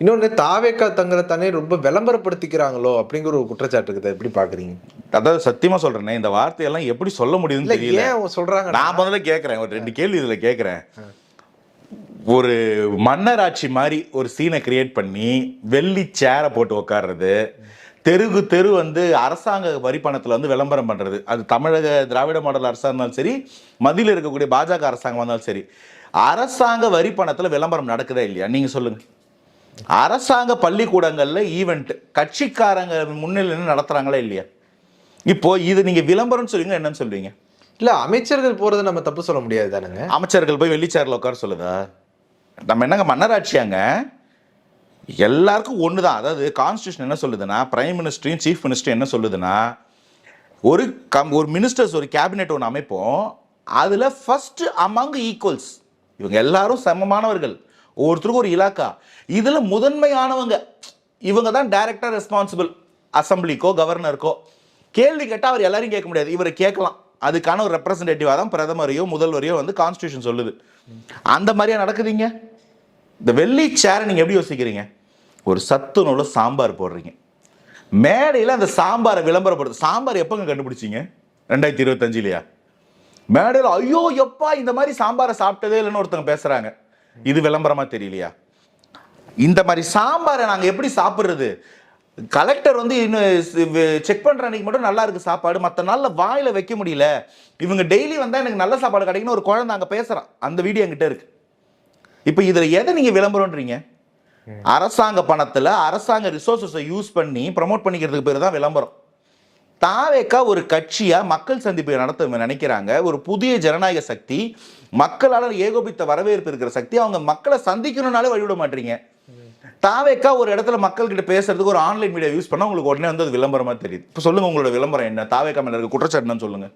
இன்னொன்னு தாவேக்கா தங்களை தானே ரொம்ப விளம்பரப்படுத்திக்கிறாங்களோ அப்படிங்கிற ஒரு குற்றச்சாட்டு இருக்குது. எப்படி பாக்குறீங்க? அதாவது சத்தியமா சொல்றேனே, இந்த வார்த்தையெல்லாம் எப்படி சொல்ல முடியுதுன்னு தெரியல. ஏன் அவங்க சொல்றாங்க? நான் முதல்ல கேட்கிறேன், ஒரு 2 கேள்வி இதுல கேட்கிறேன். ஒரு மன்னராட்சி மாதிரி ஒரு சீனை கிரியேட் பண்ணி வெள்ளி சேரை போட்டு உட்கார்றது, தெருக்கு தெரு வந்து அரசாங்க வரி பணத்துல வந்து விளம்பரம் பண்றது, அது தமிழக திராவிட மாடல் அரசாங்கம் இருந்தாலும் சரி, மத்தியில் இருக்கக்கூடிய பாஜக அரசாங்கம் இருந்தாலும் சரி, அரசாங்க வரி பணத்துல விளம்பரம் நடக்குதா இல்லையா? நீங்க சொல்லுங்க. அரசாங்க பள்ளிக்கூடங்கள்ல ஈவெண்ட் கட்சிக்காரங்க முன்னிலையில் நடத்துறாங்களா இல்லையா? இப்போ இது நீங்க விளம்பரம் சொல்லுங்க, என்னன்னு சொல்றீங்க? இல்ல அமைச்சர்கள் போறது நம்ம தப்பு சொல்ல முடியாது தானுங்க. அமைச்சர்கள் போய் வெள்ளிச்சேரில் உட்கார சொல்லுதா? நம்ம என்னங்க மன்னராட்சியாங்க? எல்லாருக்கும் ஒண்ணுதான். அதாவது கான்ஸ்டியூஷன் என்ன சொல்லுதுன்னா, பிரைம் மினிஸ்டரையும் சீஃப் மினிஸ்டரும் என்ன சொல்லுதுன்னா, ஒரு மினிஸ்டர்ஸ் ஒரு கேபினெட் ஒன்று அமைப்போம், அதுல ஃபர்ஸ்ட் அமங் ஈக்குவல்ஸ், இவங்க எல்லாரும் சமமானவர்கள், ஒவ்வொருத்தருக்கும் ஒரு இலாக்கா, இதுல முதன்மையானவங்க இவங்க தான் டைரக்டா ரெஸ்பான்சிபிள், அசம்பிளிக்கோ கவர்னருக்கோ. கேள்வி கேட்டால் அவர் எல்லாரையும் கேட்க முடியாது, இவரை கேட்கலாம். அதுக்கான ஒரு ரெப்ரசன்டேட்டிவாக தான் பிரதமரையோ முதல்வரையோ வந்து கான்ஸ்டியூஷன் சொல்லுது. அந்த மாதிரியா நடக்குதுங்க? இந்த வெள்ளி சேரை நீங்க எப்படி யோசிக்கிறீங்க? ஒரு சத்து நூல சாம்பார் போடுறீங்க, மேடையில் அந்த சாம்பாரை விளம்பரப்படுது. சாம்பார் எப்பங்க கண்டுபிடிச்சிங்க? 2025 மேடையில் ஐயோ எப்பா இந்த மாதிரி சாம்பாரை சாப்பிட்டதே இல்லைன்னு ஒருத்தவங்க பேசுறாங்க. இது விளம்பரமா தெரியலையா? இந்த மாதிரி சாம்பாரை நாங்கள் எப்படி சாப்பிட்றது? கலெக்டர் வந்து இன்னும் செக் பண்ற அன்னைக்கு மட்டும் நல்லா இருக்கு சாப்பாடு, மற்ற நாள்ல வாயில வைக்க முடியல, இவங்க டெய்லி வந்தா எனக்கு நல்ல சாப்பாடு கிடைக்குன்னு ஒரு குழந்தை அங்கே பேசுறான். அந்த வீடியோ என்கிட்ட இருக்கு. இப்போ இதில் எதை நீங்க விளம்பரம்ன்றீங்க? அரசாங்க பணத்தில் அரசாங்க ரிசோர்ஸஸை யூஸ் பண்ணி ப்ரமோட் பண்ணிக்கிறதுக்கு பேர் தான் விளம்பரம். தாவேக்கா ஒரு கட்சியா மக்கள் சந்திப்பை நடத்த நினைக்கிறாங்க. ஒரு புதிய ஜனநாயக சக்தி, மக்களால் ஏகோபித்த வரவேற்பு இருக்கிற சக்தி. அவங்க மக்களை சந்திக்கணும்னாலே வழிவிட மாட்டீங்க. தாவேக்கா ஒரு இடத்துல மக்கள் கிட்ட பேசுறதுக்கு ஒரு ஆன்லைன் மீடியா யூஸ் பண்ணா உங்களுக்கு உடனே வந்து அது விளம்பரமா தெரியுது. இப்போ சொல்லுங்க, உங்களோட விளம்பரம் என்ன? தாவேக்கா மேல இருக்க குற்றச்சாட்டுன்னு சொல்லுங்க.